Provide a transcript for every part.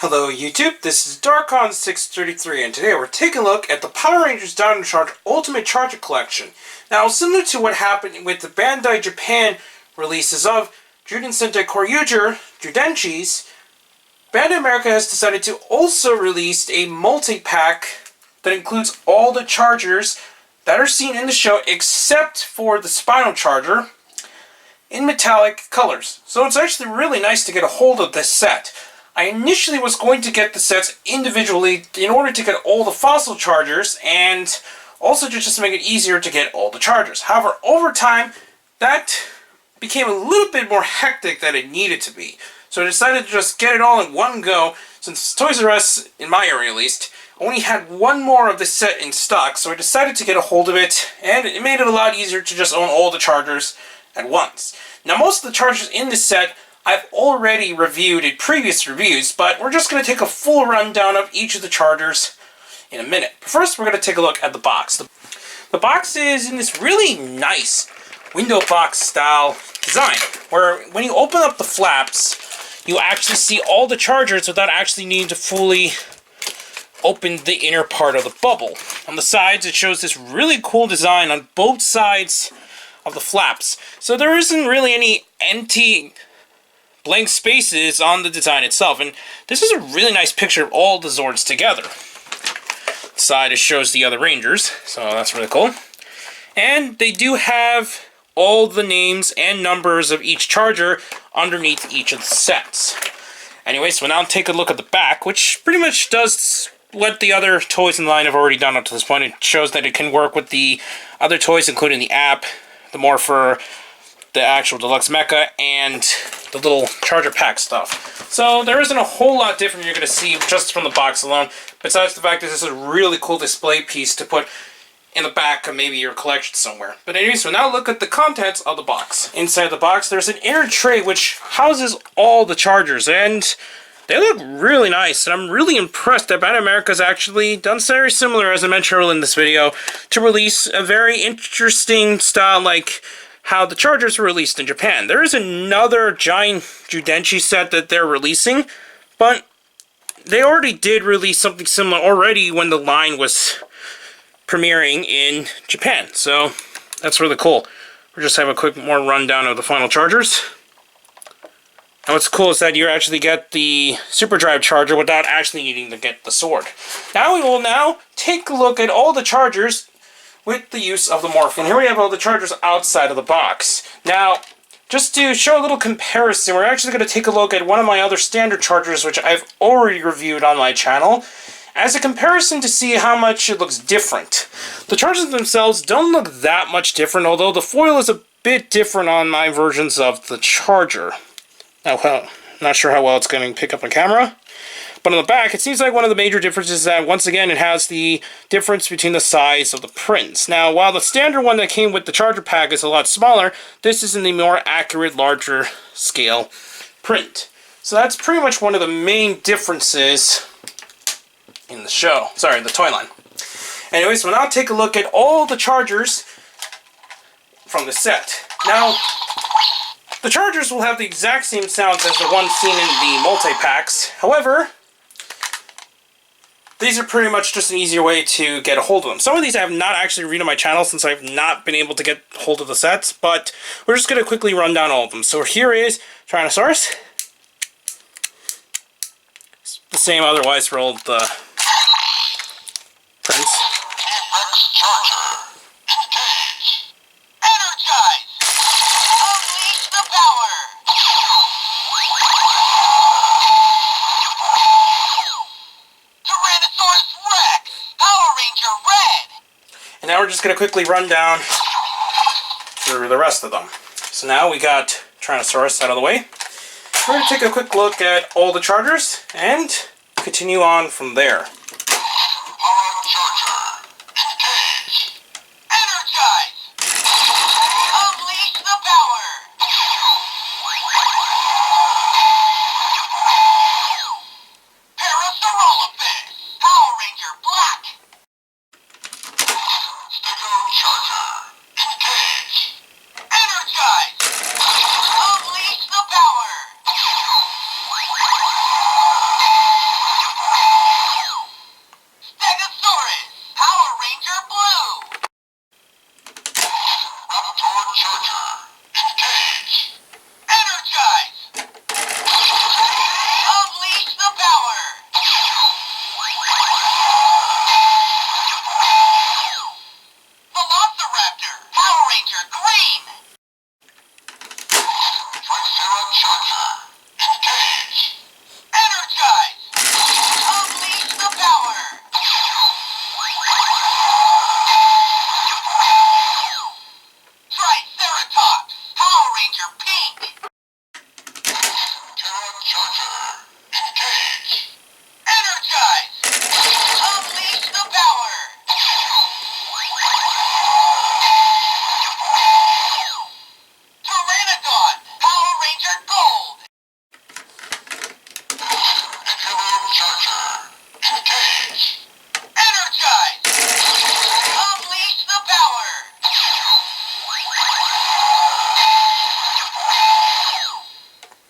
Hello YouTube, this is Darkon633 and today we're taking a look at the Power Rangers Dino Charger Ultimate Charger Collection. Now, similar to what happened with the Bandai Japan releases of Zyudenchi's, Bandai America has decided to also release a multi-pack that includes all the chargers that are seen in the show except for the Spino Charger in metallic colors. So it's actually really nice to get a hold of this set. I initially was going to get the sets individually in order to get all the fossil chargers and also just to make it easier to get all the chargers. However, over time, that became a little bit more hectic than it needed to be. So I decided to just get it all in one go, since Toysrus, in my area at least, only had one more of this set in stock, so I decided to get a hold of it, and it made it a lot easier to just own all the chargers at once. Now, most of the chargers in this set I've already reviewed in previous reviews, but we're just going to take a full rundown of each of the chargers in a minute. But first, we're going to take a look at the box. The box is in this really nice window box style design, where when you open up the flaps, you actually see all the chargers without actually needing to fully open the inner part of the bubble. On the sides, it shows this really cool design on both sides of the flaps. So there isn't really any empty blank spaces on the design itself, and this is a really nice picture of all the Zords together. The side it shows the other Rangers, so that's really cool. And they do have all the names and numbers of each charger underneath each of the sets. Anyway, so now take a look at the back, which pretty much does what the other toys in the line have already done up to this point. It shows that it can work with the other toys, including the app, the Morpher, the actual deluxe mecha, and the little charger pack stuff. So there isn't a whole lot different you're going to see just from the box alone, besides the fact that this is a really cool display piece to put in the back of maybe your collection somewhere. But anyway, so now look at the contents of the box. Inside the box, there's an inner tray which houses all the chargers, and they look really nice, and I'm really impressed that Bandai America has actually done very similar, as I mentioned earlier in this video, to release a very interesting style like how the chargers were released in Japan. There is another giant Zyudenchi set that they're releasing, but they already did release something similar already when the line was premiering in Japan. So that's really cool. We'll just have a quick more rundown of the final chargers. And what's cool is that you actually get the Super Drive charger without actually needing to get the sword. Now we will take a look at all the chargers with the use of the Morph. And here we have all the chargers outside of the box. Now, just to show a little comparison, we're actually going to take a look at one of my other standard chargers, which I've already reviewed on my channel, as a comparison to see how much it looks different. The chargers themselves don't look that much different, although the foil is a bit different on my versions of the charger. Now, well, not sure how well it's going to pick up on camera. But on the back, it seems like one of the major differences is that, once again, it has the difference between the size of the prints. Now, while the standard one that came with the charger pack is a lot smaller, this is in the more accurate, larger scale print. So that's pretty much one of the main differences in the show. Sorry, the toy line. Anyways, we'll now take a look at all the chargers from the set. Now, the chargers will have the exact same sounds as the ones seen in the multi-packs. However, these are pretty much just an easier way to get a hold of them. Some of these I have not actually reviewed on my channel since I've not been able to get a hold of the sets, but we're just going to quickly run down all of them. So here is Titanosaurus. It's the same otherwise for all the prints. And now we're just going to quickly run down through the rest of them. So now we got Titanosaurus out of the way. We're going to take a quick look at all the chargers and continue on from there. Charger, engage. Energize. Unleash the power. Pteranodon, Power Ranger Gold. Spino Charger, engage. Energize. Unleash the power.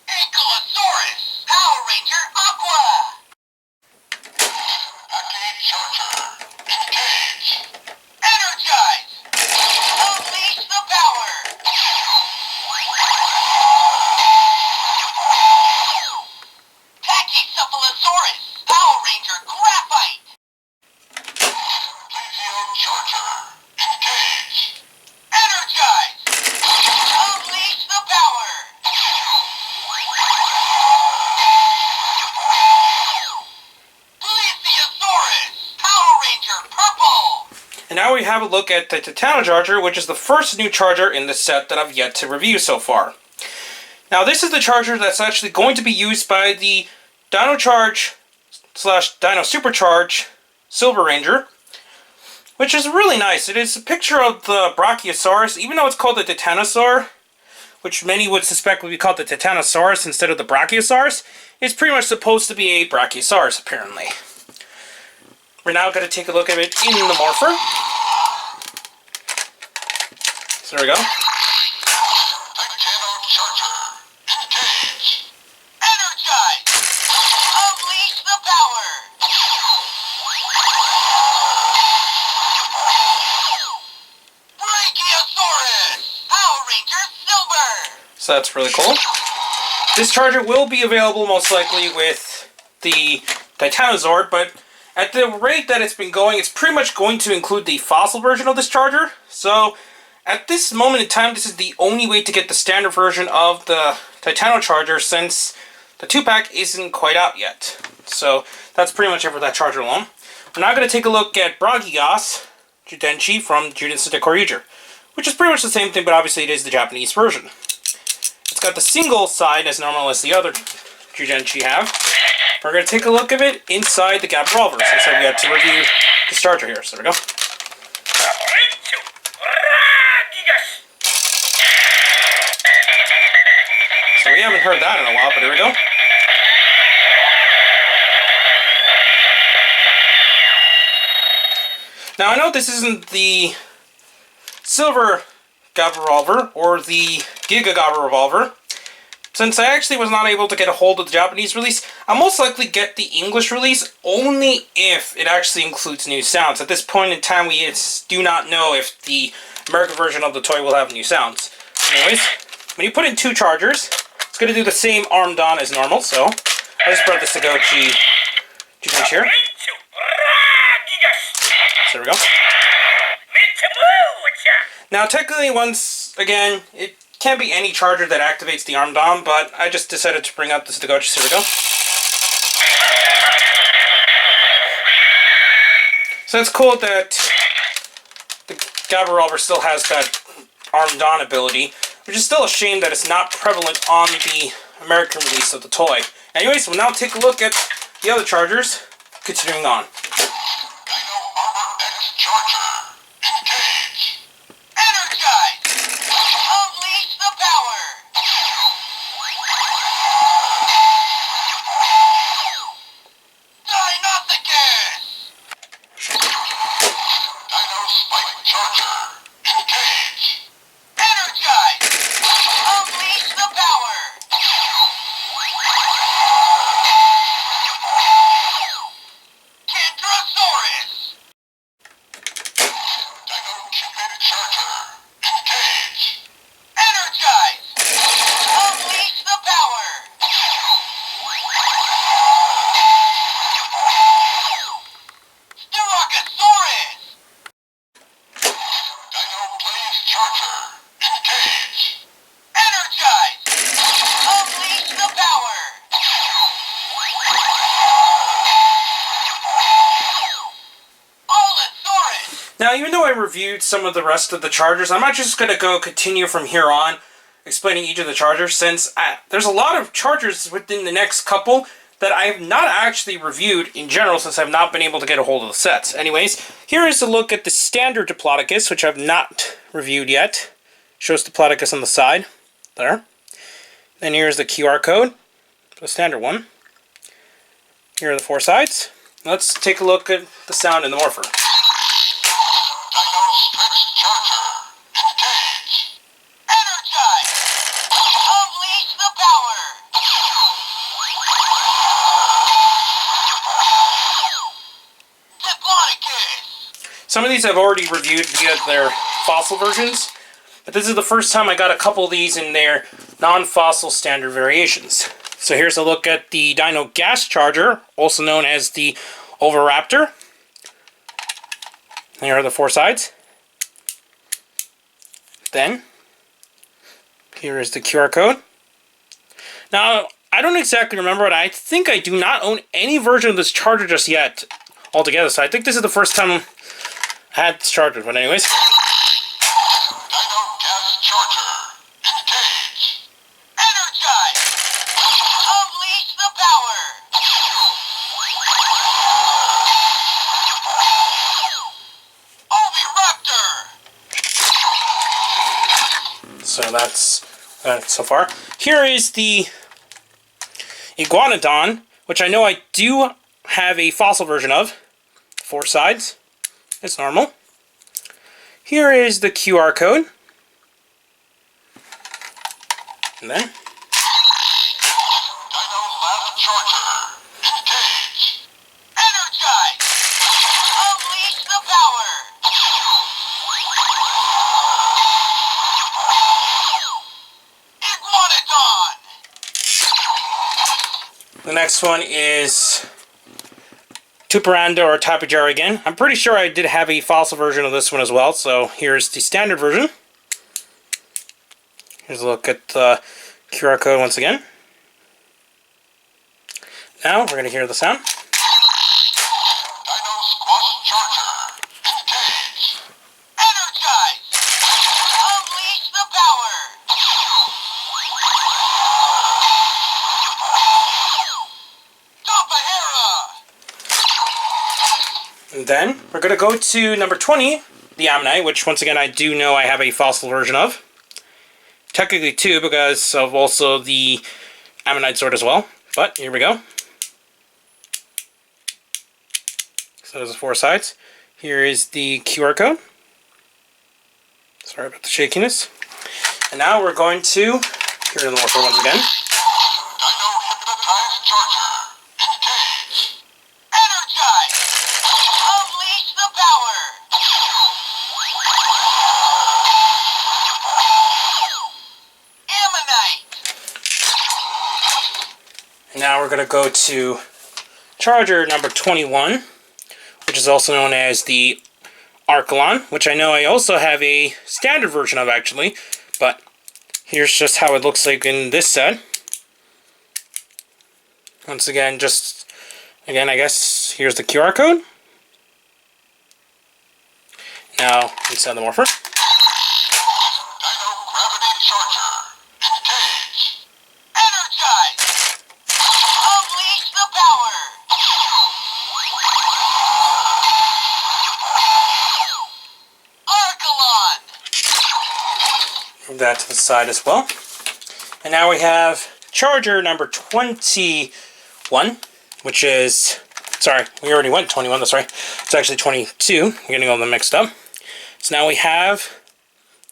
Ankylosaurus, Power Ranger Aqua. Bandai Charger, engage. Energize. Unleash the power. Tachycephalosaurus, Power Ranger Graphite. Spino Charger, engage. Energize. Unleash the power. Plesiosaurus, Power Ranger Purple. And now we have a look at the Titanosaurus Charger, which is the first new charger in the set that I've yet to review so far. Now this is the charger that's actually going to be used by the Dino Charge / Dino Super Charge Silver Ranger, which is really nice. It is a picture of the Brachiosaurus, even though it's called the Titanosaur, which many would suspect would be called the Titanosaurus instead of the Brachiosaurus. It's pretty much supposed to be a Brachiosaurus, apparently. We're now going to take a look at it in the morpher. So there we go. Titano Charger, engage. Energize. Unleash the power. Brachiosaurus, Power Ranger Silver. So that's really cool. This charger will be available most likely with the Titanosaur, but at the rate that it's been going, it's pretty much going to include the fossil version of this charger. So at this moment in time, this is the only way to get the standard version of the Titano Charger, since the 2-pack isn't quite out yet. So that's pretty much it for that charger alone. We're now going to take a look at Zyudenchi from Zyudenchi Super Drive, which is pretty much the same thing, but obviously it is the Japanese version. It's got the single side as normal as the other Zyudenchi have. We're going to take a look at it inside the Gap Revolver, since we got to review this charger here. So there we go. So we haven't heard that in a while, but here we go. Now I know this isn't the Silver Gabba Revolver or the Giga Gabba Revolver. Since I actually was not able to get a hold of the Japanese release, I'll most likely get the English release only if it actually includes new sounds. At this point in time, we do not know if the American version of the toy will have new sounds. Anyways, when you put in 2 chargers, it's going to do the same armed on as normal, so I just brought this to Zyudenchi here. So there we go. Now technically, once again, it can't be any charger that activates the armed on, but I just decided to bring out this Zyudenchi. So here we go. So it's cool that the Gabba Revolver still has that armed on ability, which is still a shame that it's not prevalent on the American release of the toy. Anyways, we'll now take a look at the other chargers, continuing on. Dino Armor X Charger, engage. Energize. Unleash the power. Dinosaurus. Dino Spike Charger, engage. Energize. Unleash the power. Titanosaurus. Dino Cupid Charger, engage. Energize. Unleash the power. Styracosaurus. Dino Blaze Charger, engage. Energize. Unleash the power. Allosaurus. Now, even though I reviewed some of the rest of the chargers, I'm not just going to continue from here on. explaining each of the chargers, since there's a lot of chargers within the next couple that I have not actually reviewed in general, since I've not been able to get a hold of the sets. Anyways, here is a look at the standard Diplodocus, which I've not reviewed yet. Shows Diplodocus on the side, there. Then here's the QR code, the standard one. Here are the 4 sides. Let's take a look at the sound in the morpher. Some of these I've already reviewed via their fossil versions, but this is the first time I got a couple of these in their non-fossil standard variations. So here's a look at the Dino Gas Charger, also known as the Oviraptor. Here are the 4 sides. Then, here is the QR code. Now, I don't exactly remember, but I think I do not own any version of this charger just yet altogether, so I think this is the first time I had this charger, but anyways. Dino Gas Charger. Engage. Energize. Unleash the power. Oviraptor. So that's so far. Here is the Iguanodon, which I know I do have a fossil version of. 4 sides. It's normal. Here is the QR code. And then Dino Lab Charger. Engage. Energize. Unleash the power. Iguanodon. the next one is Tuparanda or Tapejara again. I'm pretty sure I did have a fossil version of this one as well, so here's the standard version. Here's a look at the QR code once again. Now we're going to hear the sound. Dino Squash Charger. Engage. Energize. Unleash the power. Tapejara. And then we're going to go to number 20, the Ammonite, which once again I do know I have a fossil version of. Technically 2 because of also the Ammonite sword as well. But here we go. So there's the 4 sides. Here is the QR code. Sorry about the shakiness. And now we're going to hear the morpher once again. Dino Hypnotized Charger. Engage. Energize. Unleash the power. Ammonite. And now we're going to go to Charger number 21, which is also known as the Archelon, which I know I also have a standard version of actually, but here's just how it looks like in this set. Once again, I guess here's the QR code. Now inside the morpher. Dino Gravity Charger. Engage. Energize. Unleash the power. Archelon. Move that to the side as well. And now we have Charger number 21, which is, sorry, we already went 21, that's right. It's actually 22. We're getting all them mixed up. So now we have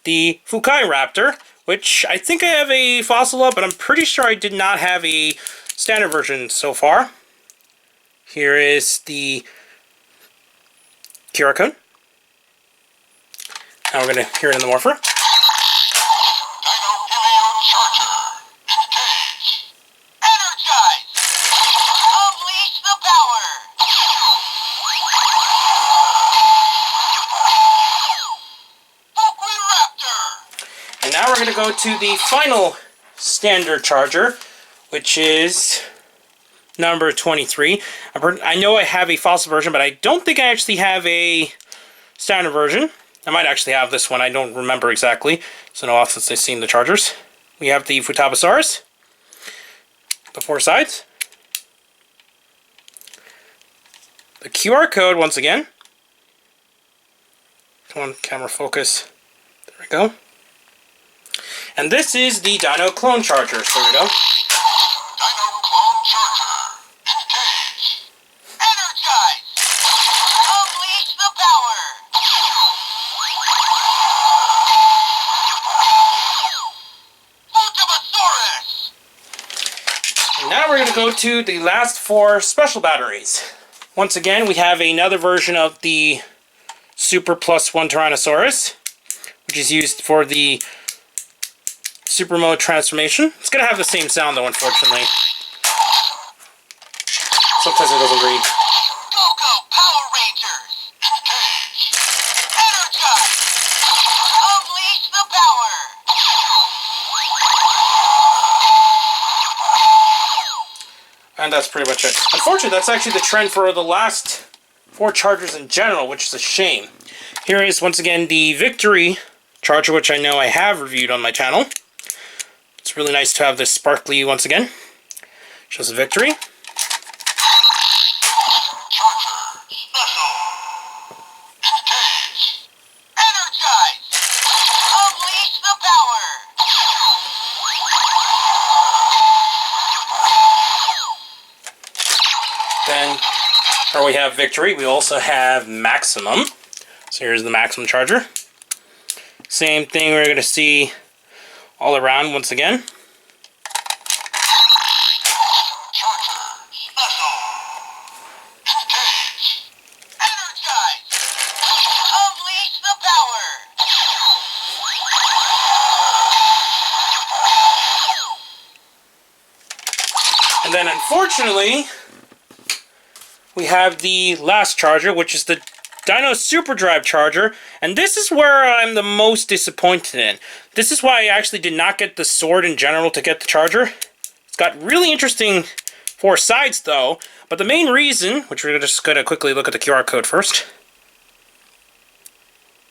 the Fukai Raptor, which I think I have a fossil of, but I'm pretty sure I did not have a standard version so far. Here is the QR code. Now we're going to hear it in the morpher. Dino Helio Charger. Engage. Energize. Unleash the power. Raptor. And now we're going to go to the final standard charger, which is number 23. I know I have a fossil version, but I don't think I actually have a standard version. I might actually have this one. I don't remember exactly. It's been a while since I've seen the chargers. we have the Titanosaurus, the 4 sides, the QR code once again. Come on, camera focus. There we go. And this is the Dino Clone Charger. So there we go. Dino Clone Charger. Engage. Energize. Unleash the power. Ultimasaurus. And now we're going to go to the last 4 special batteries. Once again, we have another version of the Super Plus 1 Tyrannosaurus, which is used for the Super Mode transformation. It's going to have the same sound though, unfortunately. Sometimes it doesn't read. Go go Power Rangers! Engage! Energize! Unleash the power! And that's pretty much it. Unfortunately, that's actually the trend for the last 4 chargers in general, which is a shame. Here is once again the Victory charger, which I know I have reviewed on my channel. It's really nice to have this sparkly once again. Shows the Victory. Charger special. Engage. Energize. Unleash the power. Then, where we have Victory, we also have Maximum. So here's the Maximum charger. Same thing we're going to see all around once again. Charger special. Engage. Energize. Unleash the power. And then unfortunately, we have the last charger, which is the Dino Super Drive charger, and this is where I'm the most disappointed in. This is why I actually did not get the sword in general to get the charger. It's got really interesting 4 sides though, but the main reason, which we're just going to quickly look at the QR code first.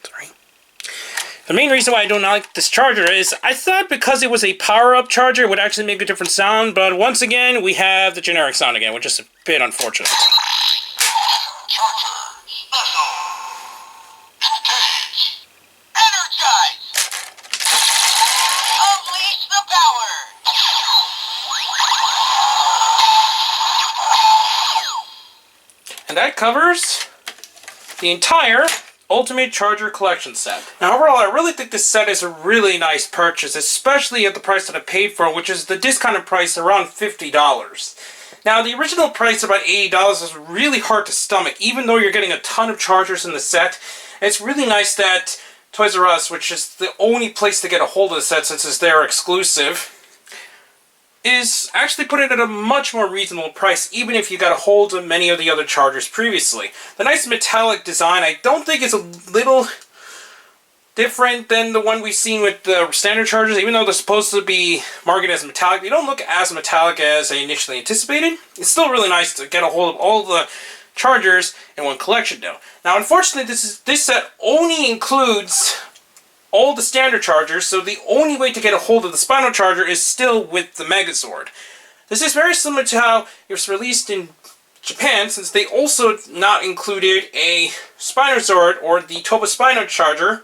Sorry. The main reason why I don't like this charger is I thought because it was a power-up charger it would actually make a different sound, but once again we have the generic sound again, which is a bit unfortunate. Charger special. Engage. Energize. Unleash the power. And that covers the entire Ultimate Charger Collection set. Now overall, I really think this set is a really nice purchase, especially at the price that I paid for it, which is the discounted price around $50. Now, the original price, about $80, is really hard to stomach, even though you're getting a ton of chargers in the set. It's really nice that Toysrus, which is the only place to get a hold of the set since it's their exclusive, is actually putting it at a much more reasonable price, even if you got a hold of many of the other chargers previously. The nice metallic design, I don't think is a little different than the one we've seen with the standard chargers. Even though they're supposed to be marketed as metallic, they don't look as metallic as I initially anticipated. It's still really nice to get a hold of all the chargers in one collection though. Now unfortunately this set only includes all the standard chargers, so the only way to get a hold of the Spino Charger is still with the Megazord. This is very similar to how it was released in Japan, since they also not included a Spinozord or the Spino Charger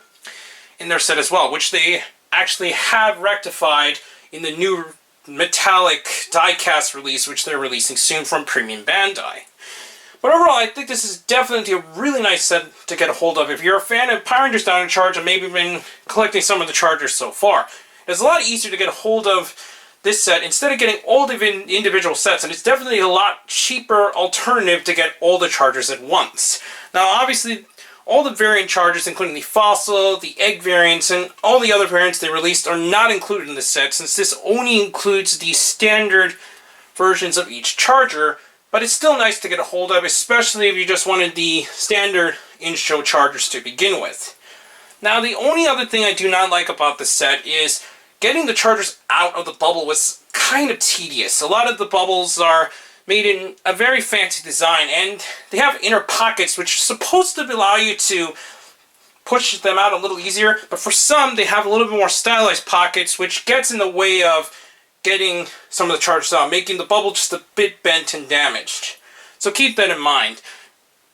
in their set as well, which they actually have rectified in the new metallic die-cast release, which they're releasing soon from Premium Bandai. But overall, I think this is definitely a really nice set to get a hold of if you're a fan of Power Rangers Dino Charge and maybe been collecting some of the chargers so far. It's a lot easier to get a hold of this set instead of getting all the individual sets, and it's definitely a lot cheaper alternative to get all the chargers at once. Now obviously, all the variant chargers, including the Fossil, the Egg variants, and all the other variants they released are not included in this set, since this only includes the standard versions of each charger. But it's still nice to get a hold of, especially if you just wanted the standard in-show chargers to begin with. Now, the only other thing I do not like about this set is getting the chargers out of the bubble was kind of tedious. A lot of the bubbles are made in a very fancy design, and they have inner pockets which are supposed to allow you to push them out a little easier, but for some, they have a little bit more stylized pockets, which gets in the way of getting some of the chargers out, making the bubble just a bit bent and damaged. So keep that in mind.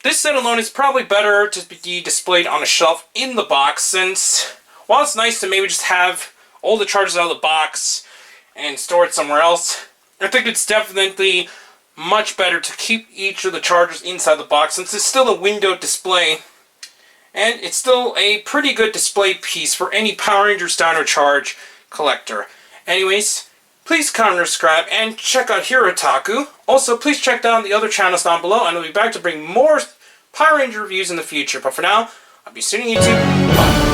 This set alone is probably better to be displayed on a shelf in the box, since while it's nice to maybe just have all the chargers out of the box and store it somewhere else, I think it's definitely much better to keep each of the chargers inside the box, since it's still a windowed display, and it's still a pretty good display piece for any Power Rangers Dino Charge collector. Anyways, please comment, subscribe, and check out Hirotaku. Also, please check down the other channels down below, and I'll be back to bring more Power Ranger reviews in the future. But for now, I'll be seeing you YouTube. Bye.